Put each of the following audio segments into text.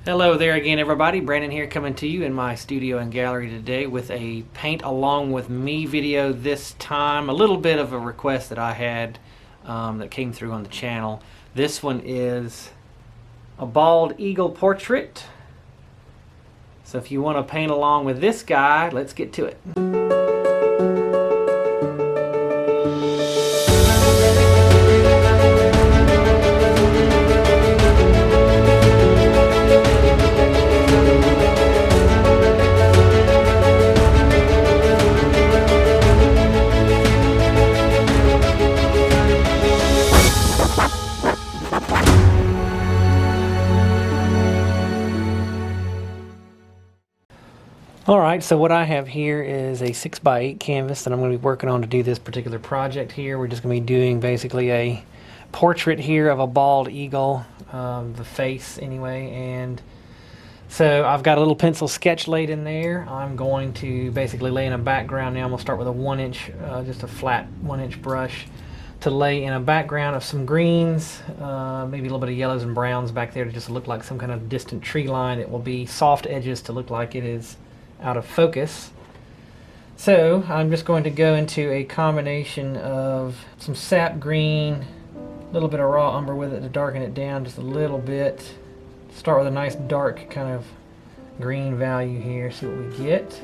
Hello there again, everybody. Brandon here, coming to you in my studio and gallery today with a paint along with me video. This time a little bit of a request that I had that came through on the channel. This one is a bald eagle portrait. So if you want to paint along with this guy, let's get to it. Alright, so what I have here is a 6x8 canvas that I'm going to be working on to do this particular project here. We're just going to be doing basically a portrait here of a bald eagle, the face anyway, and so I've got a little pencil sketch laid in there. I'm going to basically lay in a background now. I'm going to start with a 1-inch, just a flat 1-inch brush to lay in a background of some greens, maybe a little bit of yellows and browns back there to just look like some kind of distant tree line. It will be soft edges to look like it is out of focus. So I'm just going to go into a combination of some sap green, a little bit of raw umber with it to darken it down just a little bit. Start with a nice dark kind of green value here, see what we get.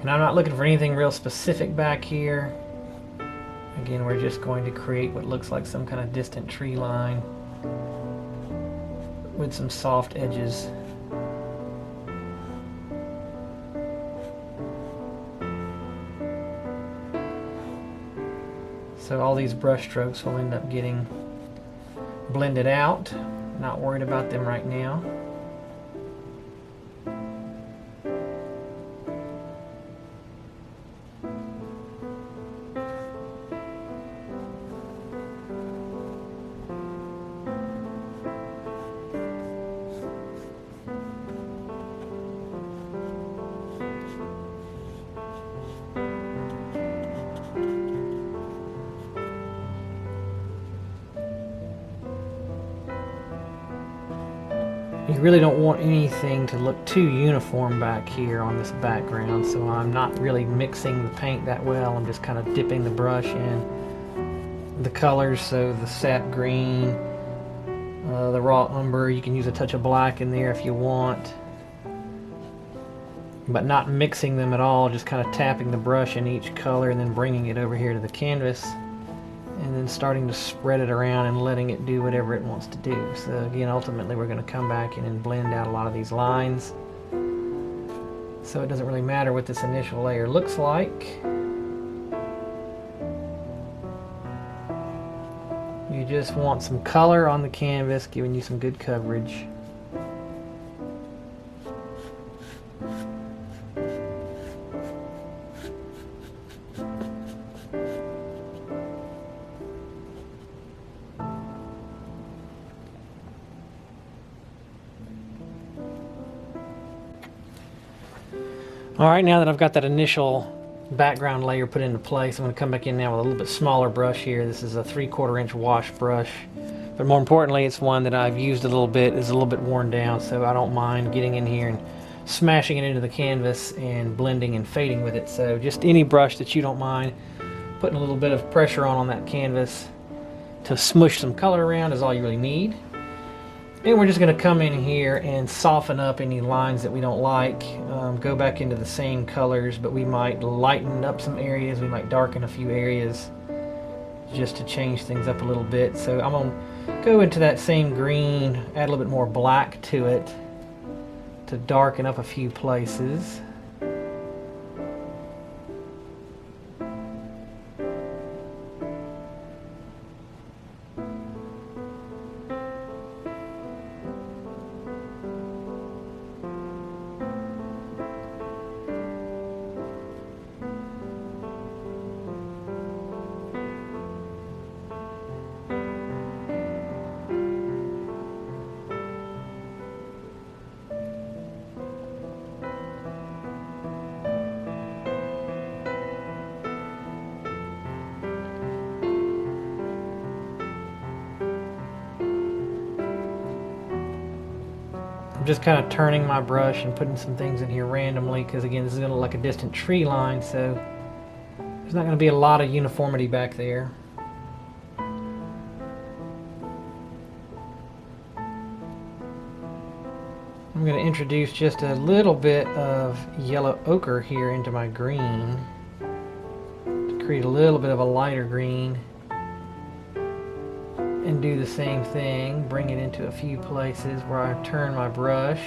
And I'm not looking for anything real specific back here. Again, we're just going to create what looks like some kind of distant tree line with some soft edges. So all these brush strokes will end up getting blended out. Not worried about them right now. You really don't want anything to look too uniform back here on this background, so I'm not really mixing the paint that well. I'm just kind of dipping the brush in the colors, so the sap green, the raw umber, you can use a touch of black in there if you want, but not mixing them at all, just kind of tapping the brush in each color and then bringing it over here to the canvas and then starting to spread it around and letting it do whatever it wants to do. So again, ultimately we're going to come back in and blend out a lot of these lines, so it doesn't really matter what this initial layer looks like. You just want some color on the canvas, giving you some good coverage. Alright, now that I've got that initial background layer put into place, I'm going to come back in now with a little bit smaller brush here. This is a 3/4 inch wash brush, but more importantly it's one that I've used a little bit, is a little bit worn down, so I don't mind getting in here and smashing it into the canvas and blending and fading with it. So just any brush that you don't mind putting a little bit of pressure on that canvas to smush some color around is all you really need. And we're just going to come in here and soften up any lines that we don't like. Go back into the same colors, but we might lighten up some areas. We might darken a few areas just to change things up a little bit. So I'm going to go into that same green, add a little bit more black to it to darken up a few places. I'm just kind of turning my brush and putting some things in here randomly, because again, this is going to look like a distant tree line, so there's not going to be a lot of uniformity back there. I'm going to introduce just a little bit of yellow ochre here into my green to create a little bit of a lighter green, and do the same thing, bring it into a few places where I turn my brush.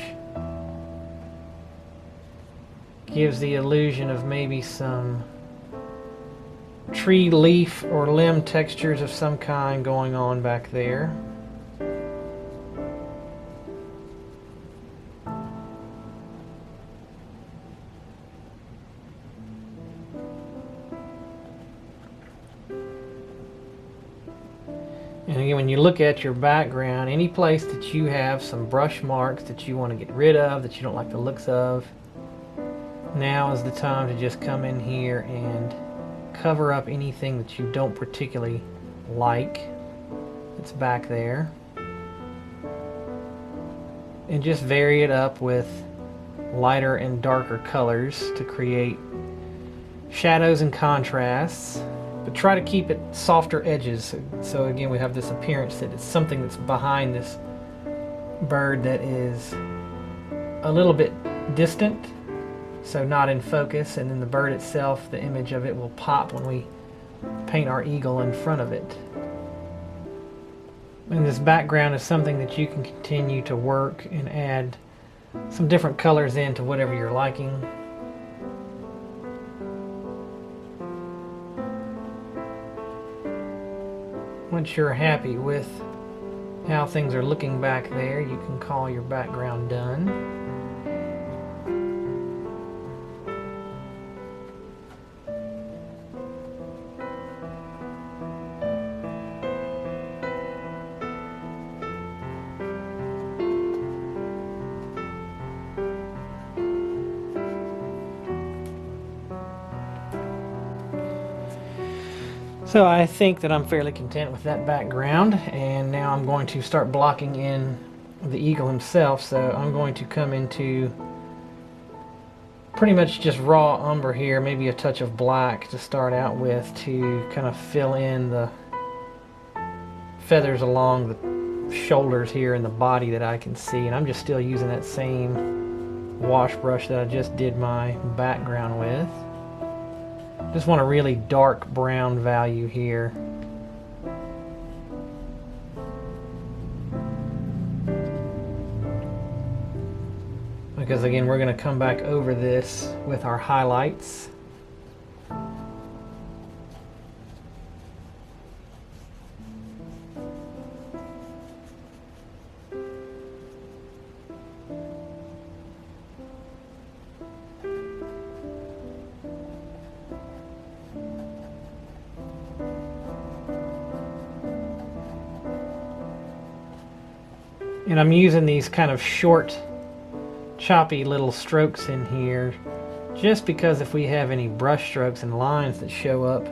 Gives the illusion of maybe some tree leaf or limb textures of some kind going on back there. And again, when you look at your background, any place that you have some brush marks that you want to get rid of, that you don't like the looks of, now is the time to just come in here and cover up anything that you don't particularly like that's back there. And just vary it up with lighter and darker colors to create shadows and contrasts. But try to keep it softer edges, so again we have this appearance that it's something that's behind this bird that is a little bit distant, so not in focus, and then the bird itself, the image of it will pop when we paint our eagle in front of it. And this background is something that you can continue to work and add some different colors into whatever you're liking. Once you're happy with how things are looking back there, you can call your background done. So I think that I'm fairly content with that background, and now I'm going to start blocking in the eagle himself. So I'm going to come into pretty much just raw umber here, maybe a touch of black to start out with, to kind of fill in the feathers along the shoulders here and the body that I can see. And I'm just still using that same wash brush that I just did my background with. Just want a really dark brown value here. Because again, we're going to come back over this with our highlights. And I'm using these kind of short, choppy little strokes in here just because if we have any brush strokes and lines that show up,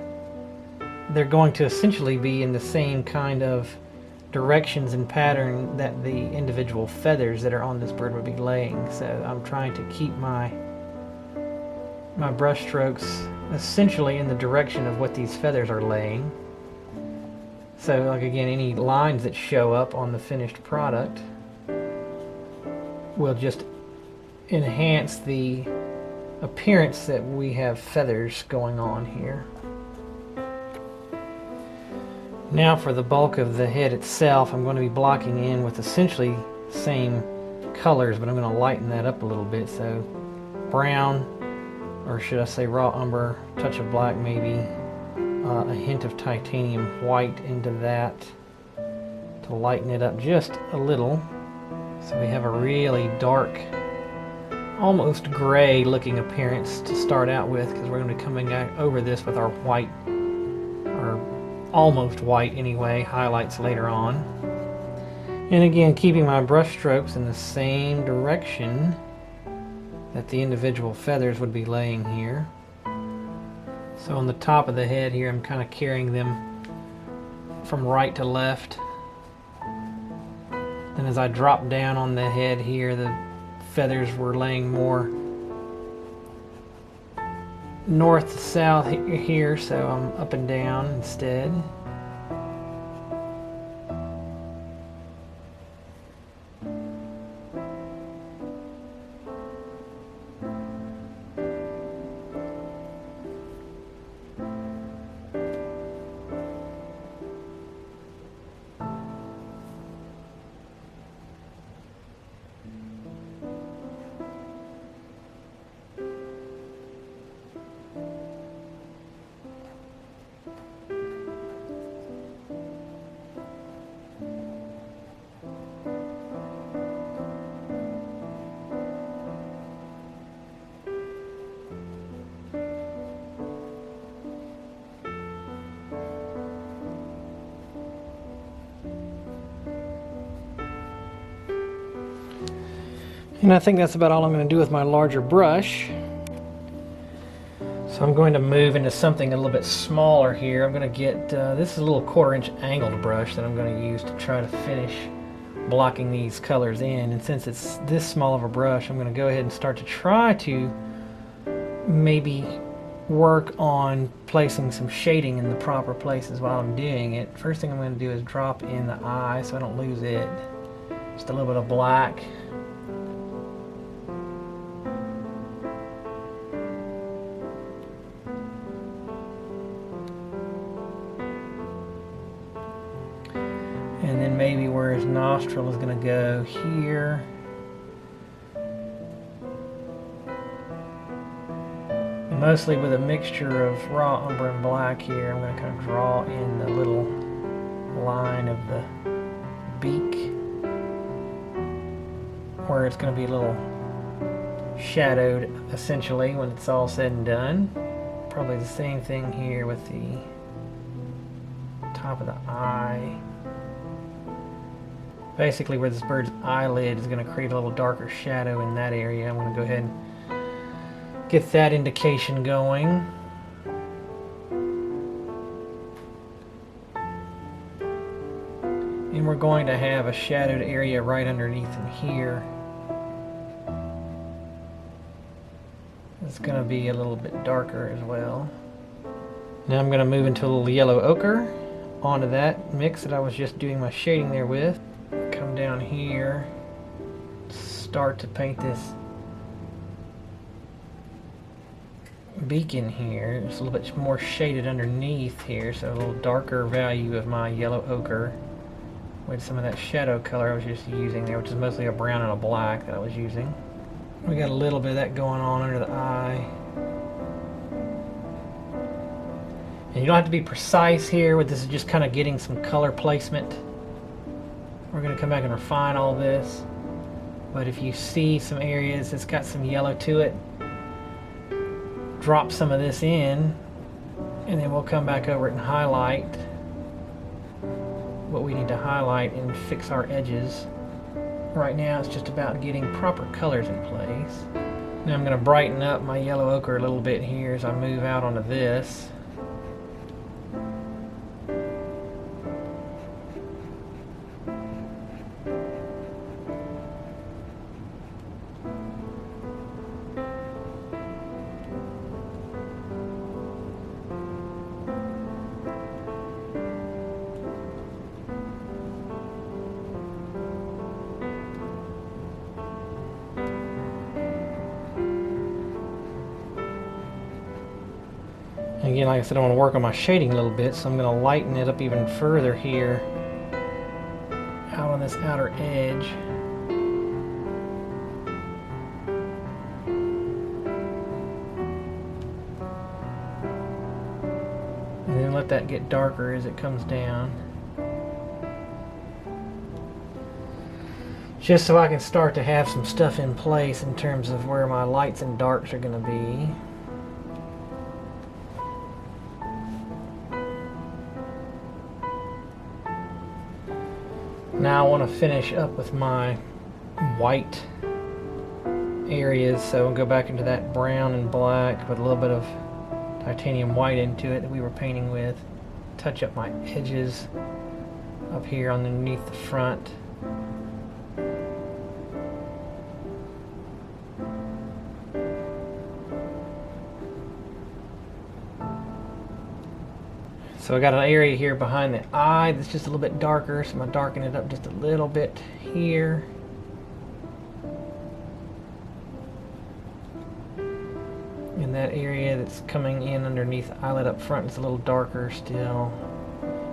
they're going to essentially be in the same kind of directions and pattern that the individual feathers that are on this bird would be laying. So I'm trying to keep my brush strokes essentially in the direction of what these feathers are laying. So like again, any lines that show up on the finished product will just enhance the appearance that we have feathers going on here. Now for the bulk of the head itself, I'm going to be blocking in with essentially the same colors, but I'm going to lighten that up a little bit. So brown, or should I say raw umber, touch of black maybe, a hint of titanium white into that to lighten it up just a little. So we have a really dark, almost gray looking appearance to start out with, because we're going to be coming over this with our white, or almost white anyway, highlights later on. And again, keeping my brush strokes in the same direction that the individual feathers would be laying here. So on the top of the head here, I'm kind of carrying them from right to left. And as I dropped down on the head here, the feathers were laying more north to south here, so I'm up and down instead. And I think that's about all I'm going to do with my larger brush. So I'm going to move into something a little bit smaller here. I'm going to get, this is a little 1/4 inch angled brush that I'm going to use to try to finish blocking these colors in. And since it's this small of a brush, I'm going to go ahead and start to try to maybe work on placing some shading in the proper places while I'm doing it. First thing I'm going to do is drop in the eye so I don't lose it. Just a little bit of black. And then maybe where his nostril is going to go here. And mostly with a mixture of raw umber and black here, I'm going to kind of draw in the little line of the beak, where it's going to be a little shadowed essentially when it's all said and done. Probably the same thing here with the top of the eye. Basically where this bird's eyelid is going to create a little darker shadow in that area. I'm going to go ahead and get that indication going. And we're going to have a shadowed area right underneath him here. It's going to be a little bit darker as well. Now I'm going to move into a little yellow ochre onto that mix that I was just doing my shading there with. Come down here, start to paint this beak in here. It's a little bit more shaded underneath here, so a little darker value of my yellow ochre with some of that shadow color I was just using there, which is mostly a brown and a black that I was using. We got a little bit of that going on under the eye. And you don't have to be precise here with this, is just kind of getting some color placement. We're going to come back and refine all this, but if you see some areas that's got some yellow to it, drop some of this in, and then we'll come back over it and highlight what we need to highlight and fix our edges. Right now it's just about getting proper colors in place. Now I'm going to brighten up my yellow ochre a little bit here as I move out onto this. Again, like I said, I want to work on my shading a little bit, so I'm going to lighten it up even further here out on this outer edge. And then let that get darker as it comes down. Just so I can start to have some stuff in place in terms of where my lights and darks are going to be. Now I want to finish up with my white areas, so I'll go back into that brown and black with a little bit of titanium white into it that we were painting with. Touch up my edges up here underneath the front. So I got an area here behind the eye that's just a little bit darker, so I'm going to darken it up just a little bit here. And that area that's coming in underneath the eyelid up front is a little darker still.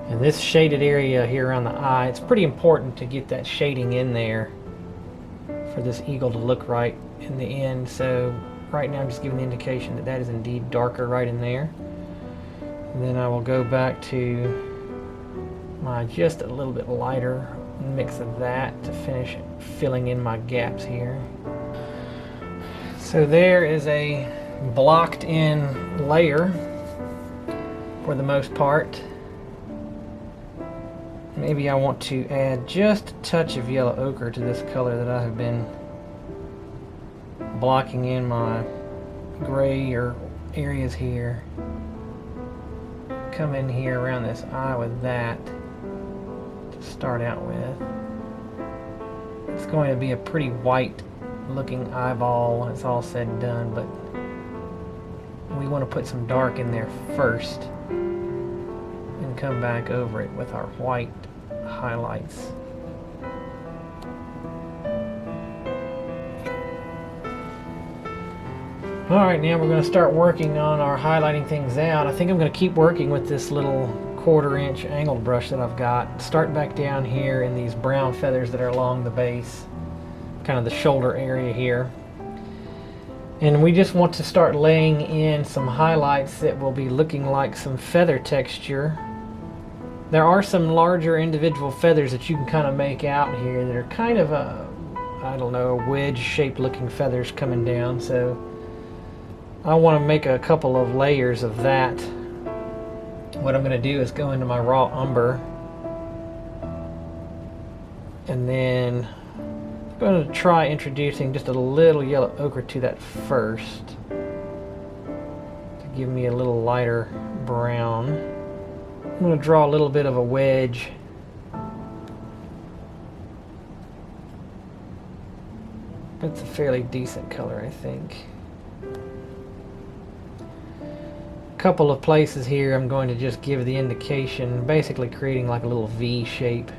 And this shaded area here around the eye, it's pretty important to get that shading in there for this eagle to look right in the end. So right now I'm just giving the indication that that is indeed darker right in there. And then I will go back to my just a little bit lighter mix of that to finish filling in my gaps here. So there is a blocked in layer for the most part. Maybe I want to add just a touch of yellow ochre to this color that I have been blocking in my gray or areas here. Come in here around this eye with that to start out with. It's going to be a pretty white looking eyeball when it's all said and done, but we want to put some dark in there first and come back over it with our white highlights. Alright, now we're going to start working on our highlighting things out. I think I'm going to keep working with this little 1/4 inch angled brush that I've got. Start back down here in these brown feathers that are along the base, kind of the shoulder area here. And we just want to start laying in some highlights that will be looking like some feather texture. There are some larger individual feathers that you can kind of make out here that are kind of a, I don't know, wedge shaped looking feathers coming down. So I want to make a couple of layers of that. What I'm going to do is go into my raw umber and then I'm going to try introducing just a little yellow ochre to that first to give me a little lighter brown. I'm going to draw a little bit of a wedge. That's a fairly decent color, I think. A couple of places here I'm going to just give the indication, basically creating like a little V shape.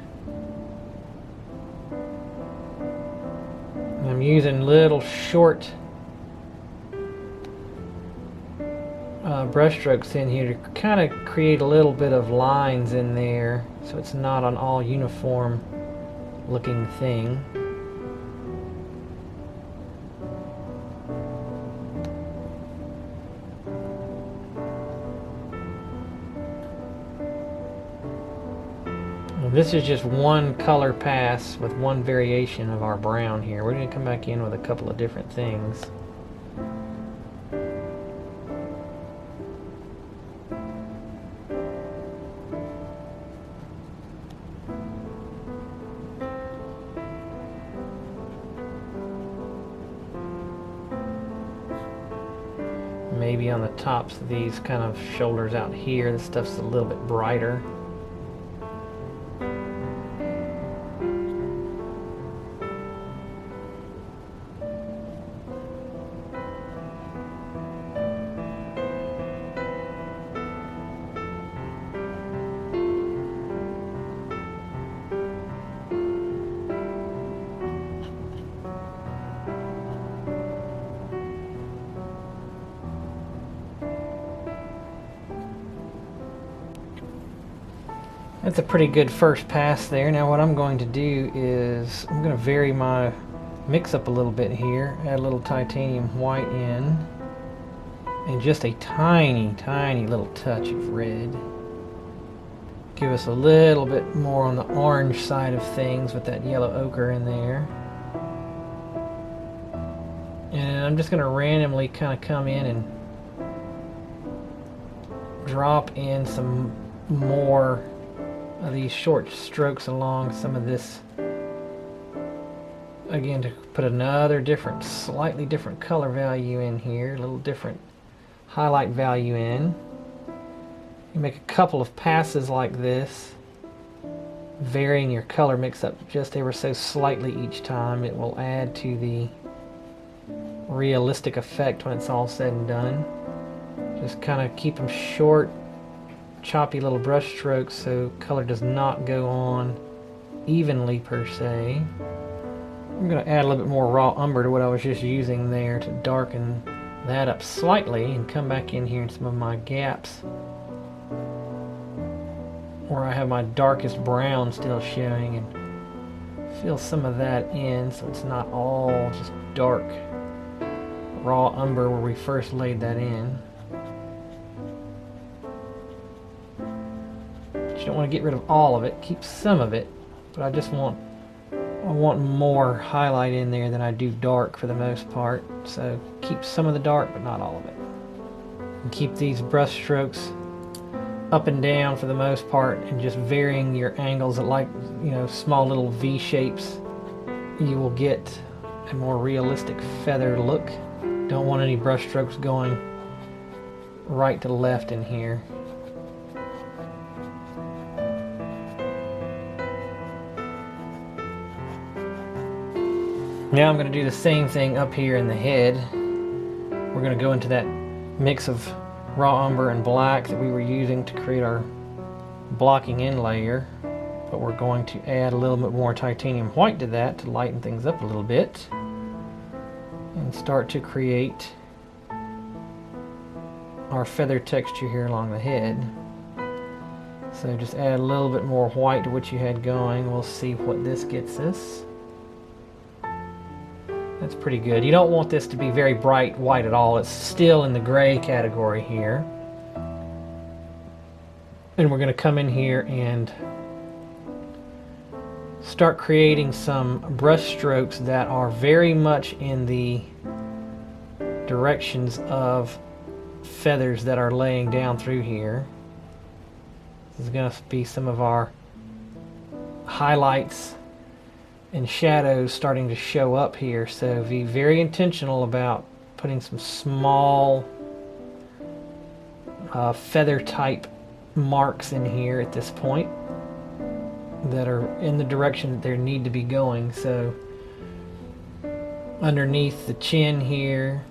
And I'm using little short brush strokes in here to kind of create a little bit of lines in there so it's not an all uniform looking thing. This is just one color pass with one variation of our brown here. We're going to come back in with a couple of different things. Maybe on the tops of these kind of shoulders out here, this stuff's a little bit brighter. That's a pretty good first pass there. Now what I'm going to do is I'm going to vary my mix up a little bit here, add a little titanium white in, and just a tiny, tiny little touch of red. Give us a little bit more on the orange side of things with that yellow ochre in there. And I'm just going to randomly kind of come in and drop in some more of these short strokes along some of this, again, to put another different, slightly different color value in here, a little different highlight value in. You make a couple of passes like this, varying your color mix up just ever so slightly each time. It will add to the realistic effect when it's all said and done. Just kind of keep them short, choppy little brush strokes so color does not go on evenly per se. I'm going to add a little bit more raw umber to what I was just using there to darken that up slightly, and come back in here in some of my gaps where I have my darkest brown still showing, and fill some of that in so it's not all just dark raw umber where we first laid that in. But you don't want to get rid of all of it, keep some of it, but I want more highlight in there than I do dark for the most part, so keep some of the dark but not all of it. And keep these brush strokes up and down for the most part, and just varying your angles at, like, you know, small little V shapes. You will get a more realistic feather look. Don't want any brush strokes going right to left in here. Now I'm going to do the same thing up here in the head. We're going to go into that mix of raw umber and black that we were using to create our blocking in layer, but we're going to add a little bit more titanium white to that to lighten things up a little bit and start to create our feather texture here along the head. So just add a little bit more white to what you had going. We'll see what this gets us. That's pretty good. You don't want this to be very bright white at all. It's still in the gray category here. And we're going to come in here and start creating some brush strokes that are very much in the directions of feathers that are laying down through here. This is going to be some of our highlights and shadows starting to show up here, so be very intentional about putting some small feather type marks in here at this point that are in the direction that they need to be going. So underneath the chin here,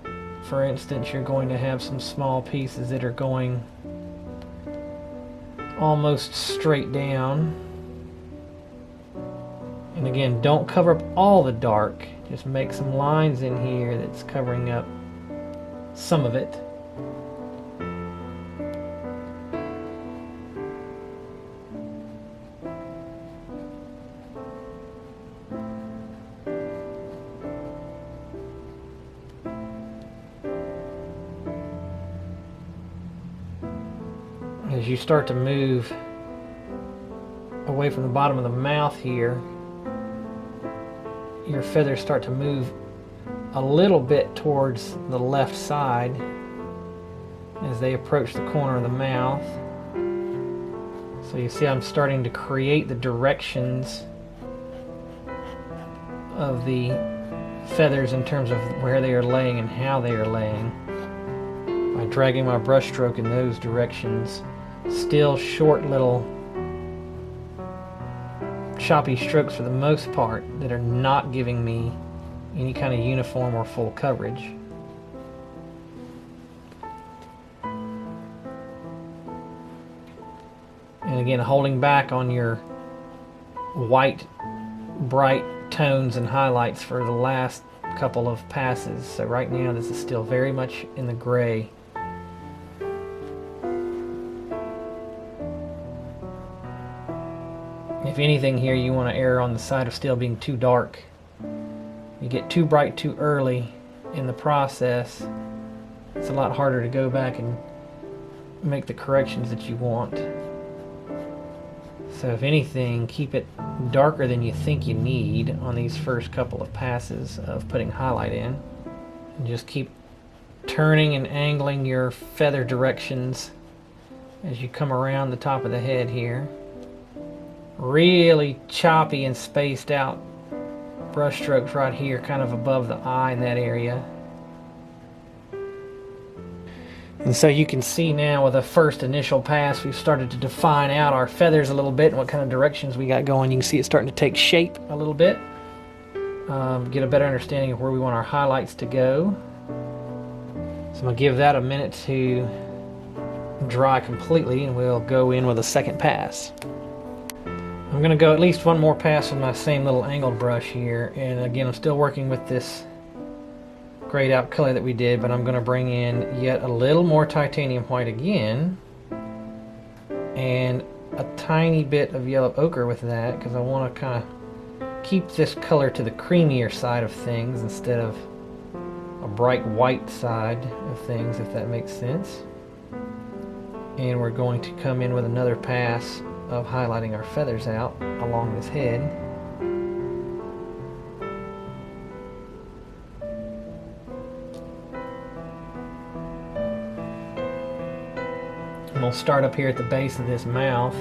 for instance, you're going to have some small pieces that are going almost straight down. And again, don't cover up all the dark, just make some lines in here that's covering up some of it. As you start to move away from the bottom of the mouth here, your feathers start to move a little bit towards the left side as they approach the corner of the mouth. So you see I'm starting to create the directions of the feathers in terms of where they are laying and how they are laying by dragging my brush stroke in those directions. Still short little choppy strokes for the most part that are not giving me any kind of uniform or full coverage. And again, holding back on your white bright tones and highlights for the last couple of passes. So right now this is still very much in the gray. If anything here, you want to err on the side of still being too dark. You get too bright too early in the process, it's a lot harder to go back and make the corrections that you want. So if anything, keep it darker than you think you need on these first couple of passes of putting highlight in. And just keep turning and angling your feather directions as you come around the top of the head here. Really choppy and spaced out brush strokes right here, kind of above the eye in that area. And so you can see now with the first initial pass, we've started to define out our feathers a little bit and what kind of directions we got going. You can see it starting to take shape a little bit. Get a better understanding of where we want our highlights to go. So I'm going to give that a minute to dry completely, and we'll go in with a second pass. I'm going to go at least one more pass with my same little angled brush here, and again I'm still working with this grayed out color that we did, but I'm going to bring in yet a little more titanium white again and a tiny bit of yellow ochre with that, because I want to kind of keep this color to the creamier side of things instead of a bright white side of things, if that makes sense. And we're going to come in with another pass of highlighting our feathers out along this head. And we'll start up here at the base of this mouth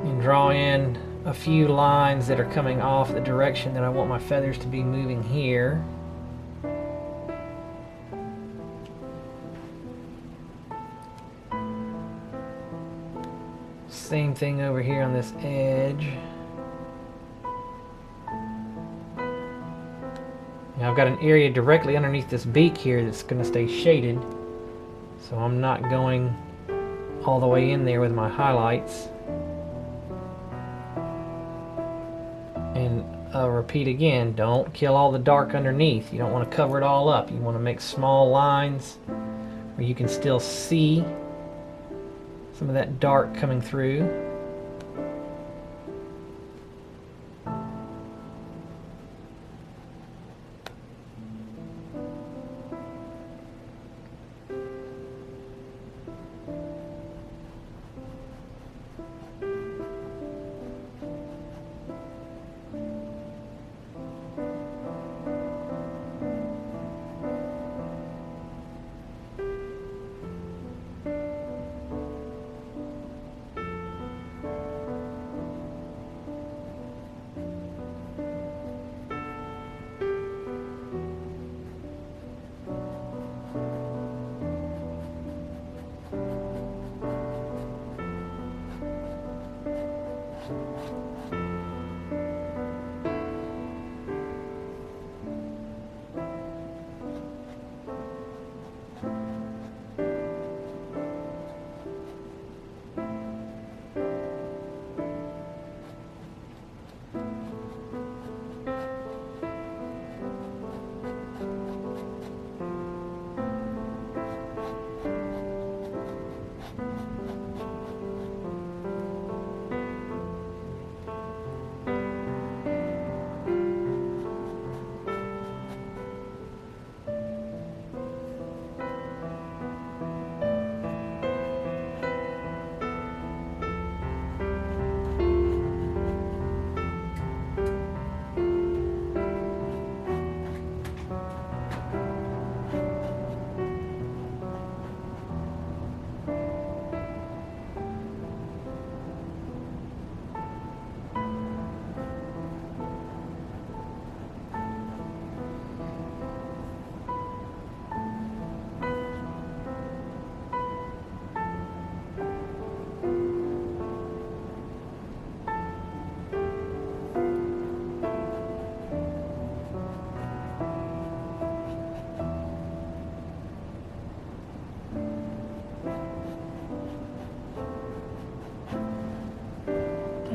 and draw in a few lines that are coming off the direction that I want my feathers to be moving here. Same thing over here on this edge. Now I've got an area directly underneath this beak here that's going to stay shaded, so I'm not going all the way in there with my highlights. And I'll repeat again, don't kill all the dark underneath. You don't want to cover it all up. You want to make small lines where you can still see some of that dark coming through.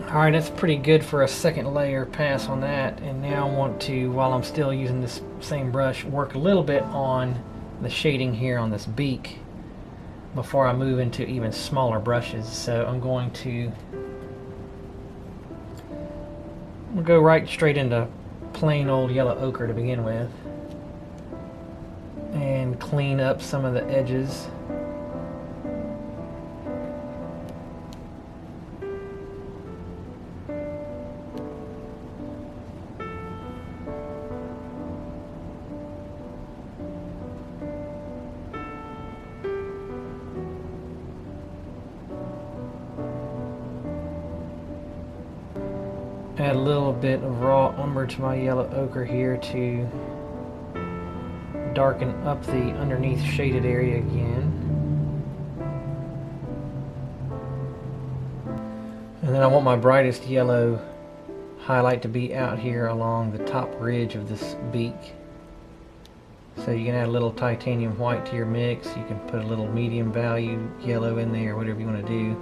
Alright, that's pretty good for a second layer pass on that. And now I want to, while I'm still using this same brush, work a little bit on the shading here on this beak before I move into even smaller brushes. So I'm going to go right straight into plain old yellow ochre to begin with and clean up some of the edges. Add a little bit of raw umber to my yellow ochre here to darken up the underneath shaded area again. And then I want my brightest yellow highlight to be out here along the top ridge of this beak. So you can add a little titanium white to your mix. You can put a little medium value yellow in there, whatever you want to do.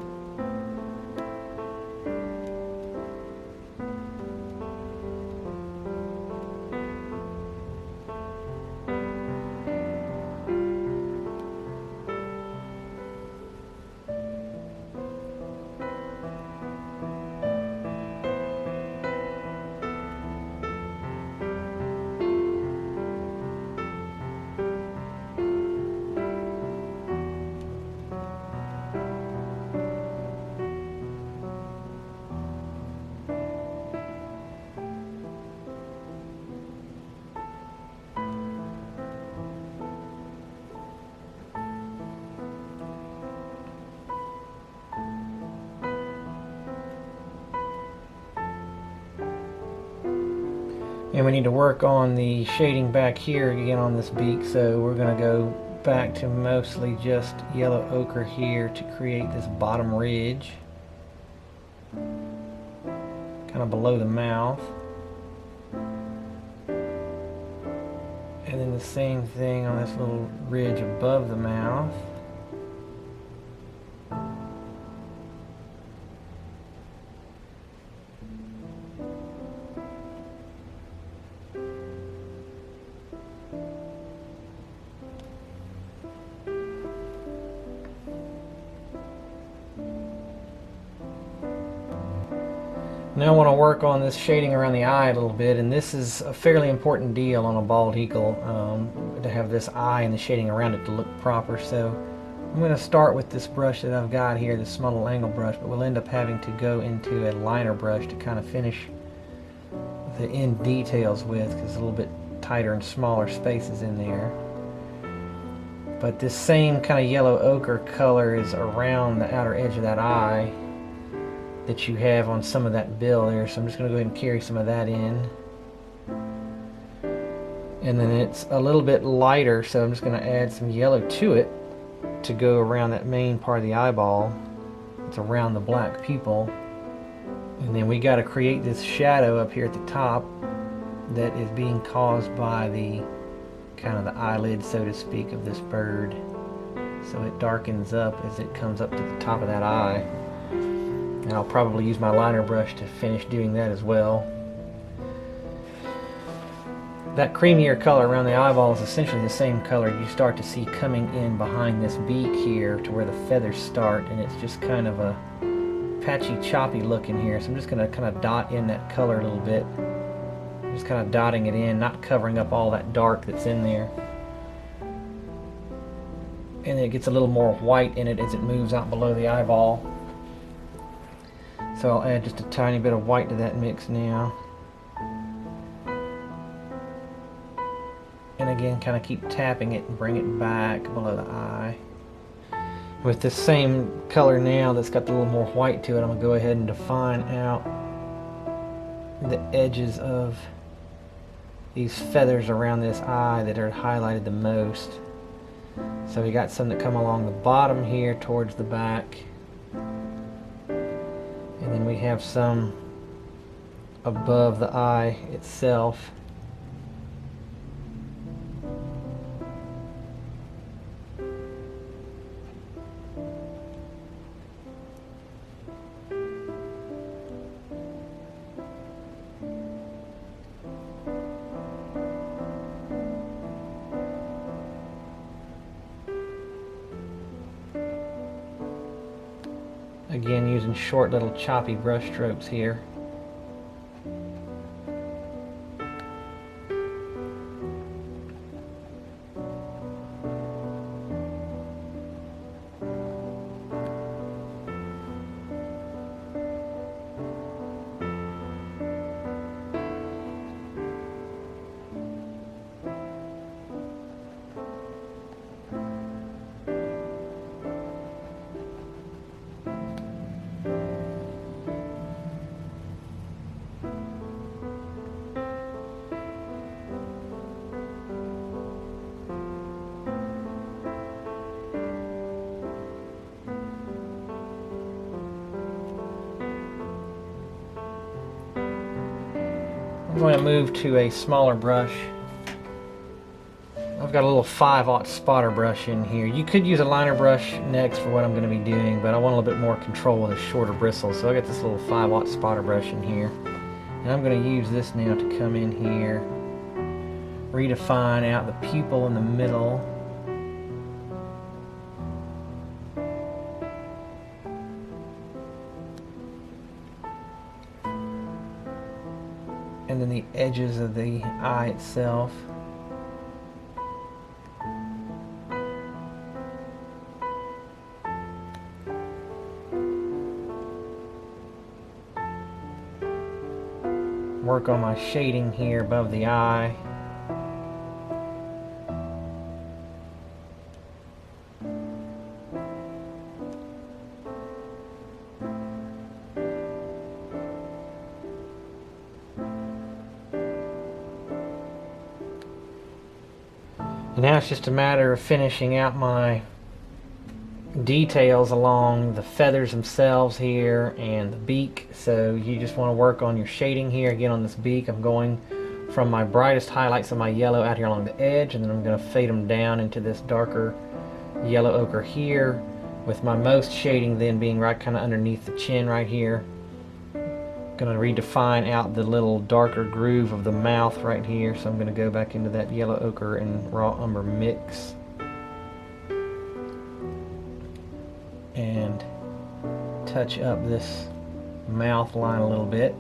And we need to work on the shading back here again on this beak, so we're going to go back to mostly just yellow ochre here to create this bottom ridge, kind of below the mouth. And then the same thing on this little ridge above the mouth. Now I want to work on this shading around the eye a little bit, and this is a fairly important deal on a bald eagle, to have this eye and the shading around it to look proper. So I'm going to start with this brush that I've got here, this small little angle brush, but we'll end up having to go into a liner brush to kind of finish the end details with, because it's a little bit tighter and smaller spaces in there. But this same kind of yellow ochre color is around the outer edge of that eye that you have on some of that bill there, so I'm just going to go ahead and carry some of that in. And then it's a little bit lighter, so I'm just going to add some yellow to it to go around that main part of the eyeball. It's around the black pupil. And then we got to create this shadow up here at the top that is being caused by the kind of the eyelid, so to speak, of this bird. So it darkens up as it comes up to the top of that eye. And I'll probably use my liner brush to finish doing that as well. That creamier color around the eyeball is essentially the same color you start to see coming in behind this beak here to where the feathers start, and it's just kind of a patchy, choppy look in here. So I'm just going to kind of dot in that color a little bit. Just kind of dotting it in, not covering up all that dark that's in there. And it gets a little more white in it as it moves out below the eyeball. So I'll add just a tiny bit of white to that mix now. And again, kind of keep tapping it and bring it back below the eye. With this same color now that's got a little more white to it, I'm going to go ahead and define out the edges of these feathers around this eye that are highlighted the most. So we got some that come along the bottom here towards the back. And then we have some above the eye itself. Again, using short little choppy brush strokes here. I'm going to move to a smaller brush. I've I've got a little 5/0 spotter brush in here. You could use a liner brush next for what I'm going to be doing, but I want a little bit more control with a shorter bristle. So I got this little 5/0 spotter brush in here. And I'm going to use this now to come in here, redefine out the pupil in the middle. And then the edges of the eye itself. Work on my shading here above the eye. And now it's just a matter of finishing out my details along the feathers themselves here and the beak. So you just want to work on your shading here. Again, on this beak, I'm going from my brightest highlights of my yellow out here along the edge, and then I'm going to fade them down into this darker yellow ochre here, with my most shading then being right kind of underneath the chin right here. Going to redefine out the little darker groove of the mouth right here. So I'm going to go back into that yellow ochre and raw umber mix and touch up this mouth line a little bit.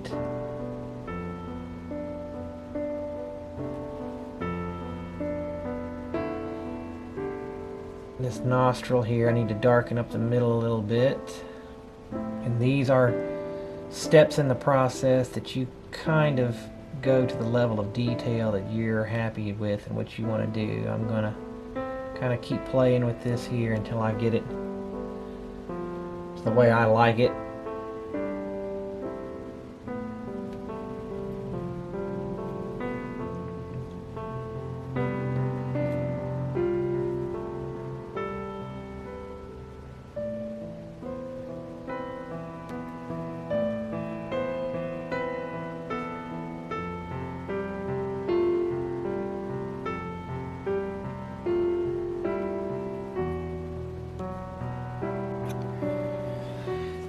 This nostril here, I need to darken up the middle a little bit. And these are steps in the process that you kind of go to the level of detail that you're happy with and what you want to do. I'm going to kind of keep playing with this here until I get it the way I like it.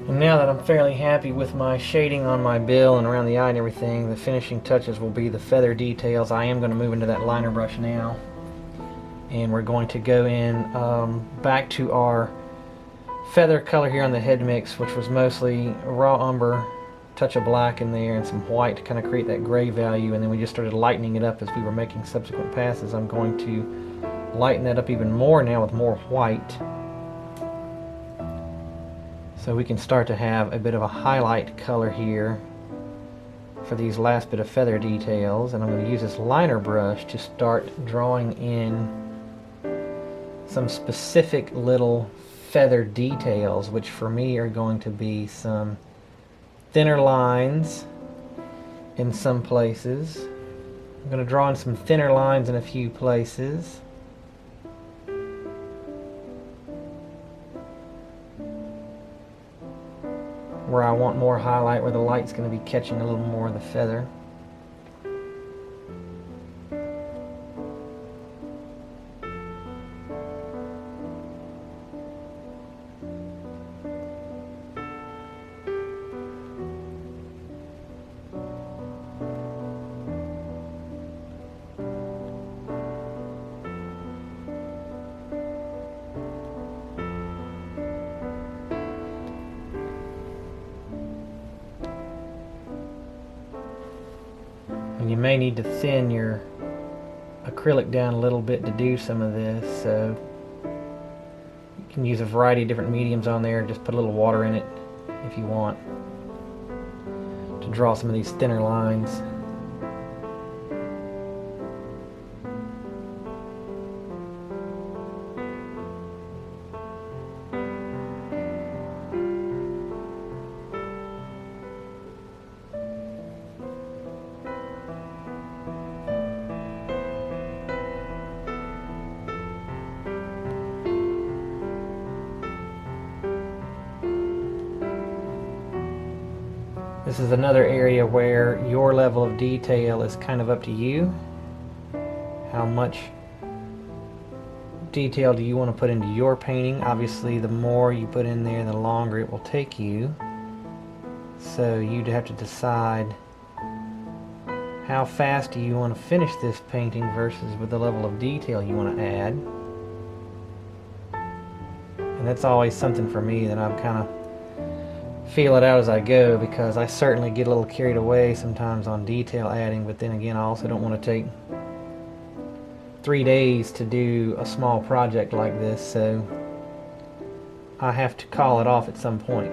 And now that I'm fairly happy with my shading on my bill and around the eye and everything, the finishing touches will be the feather details. I am going to move into that liner brush now. And we're going to go in back to our feather color here on the head mix, which was mostly raw umber, touch of black in there, and some white to kind of create that gray value. And then we just started lightening it up as we were making subsequent passes. I'm going to lighten that up even more now with more white, so we can start to have a bit of a highlight color here for these last bit of feather details. And I'm going to use this liner brush to start drawing in some specific little feather details, which for me are going to be some thinner lines in some places. I'm going to draw in some thinner lines in a few places. Where I want more highlight, where the light's going to be catching a little more of the feather. And you may need to thin your acrylic down a little bit to do some of this, so you can use a variety of different mediums on there. Just put a little water in it if you want to draw some of these thinner lines. This is another area where your level of detail is kind of up to you. How much detail do you want to put into your painting? Obviously, the more you put in there, the longer it will take you. So you'd have to decide how fast do you want to finish this painting versus with the level of detail you want to add. And that's always something for me that I'm kind of feel it out as I go, because I certainly get a little carried away sometimes on detail adding, but then again I also don't want to take 3 days to do a small project like this, so I have to call it off at some point.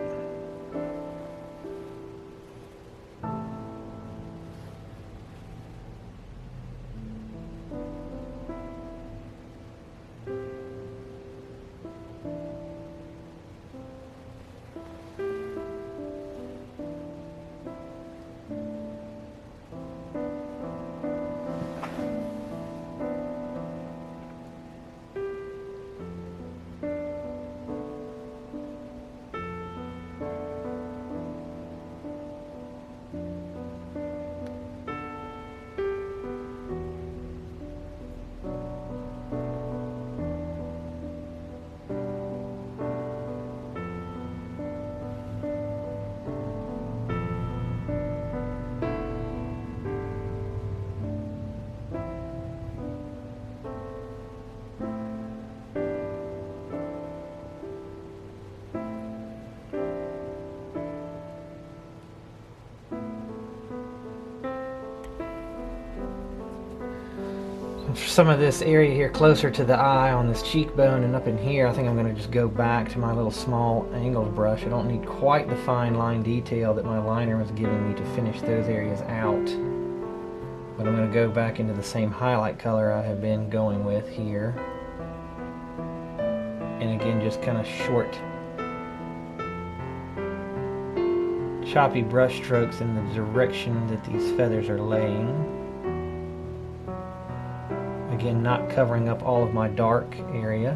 For some of this area here closer to the eye on this cheekbone and up in here, I think I'm going to just go back to my little small angled brush. I don't need quite the fine line detail that my liner was giving me to finish those areas out. But I'm going to go back into the same highlight color I have been going with here. And again, just kind of short, choppy brush strokes in the direction that these feathers are laying. Again, not covering up all of my dark area.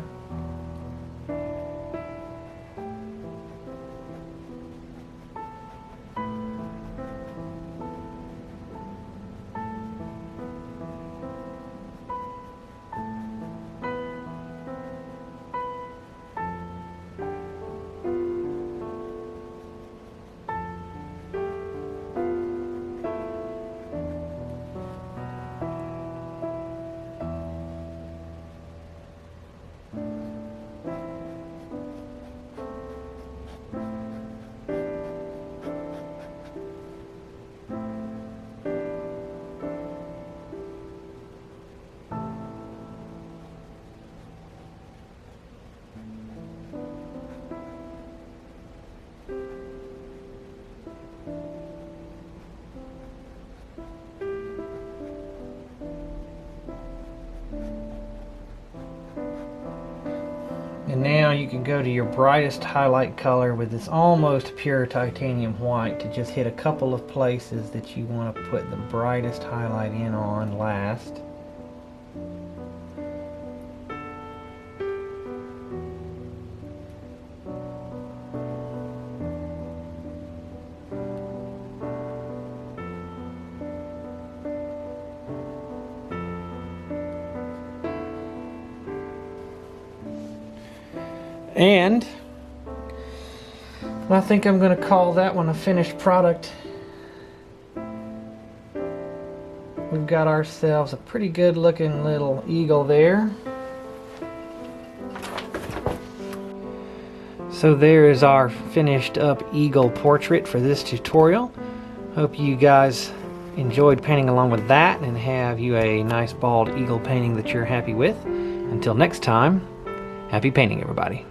And now you can go to your brightest highlight color with this almost pure titanium white to just hit a couple of places that you want to put the brightest highlight in on last. And I think I'm going to call that one a finished product. We've got ourselves a pretty good looking little eagle there. So there is our finished up eagle portrait for this tutorial. Hope you guys enjoyed painting along with that and have you a nice bald eagle painting that you're happy with. Until next time, happy painting, everybody.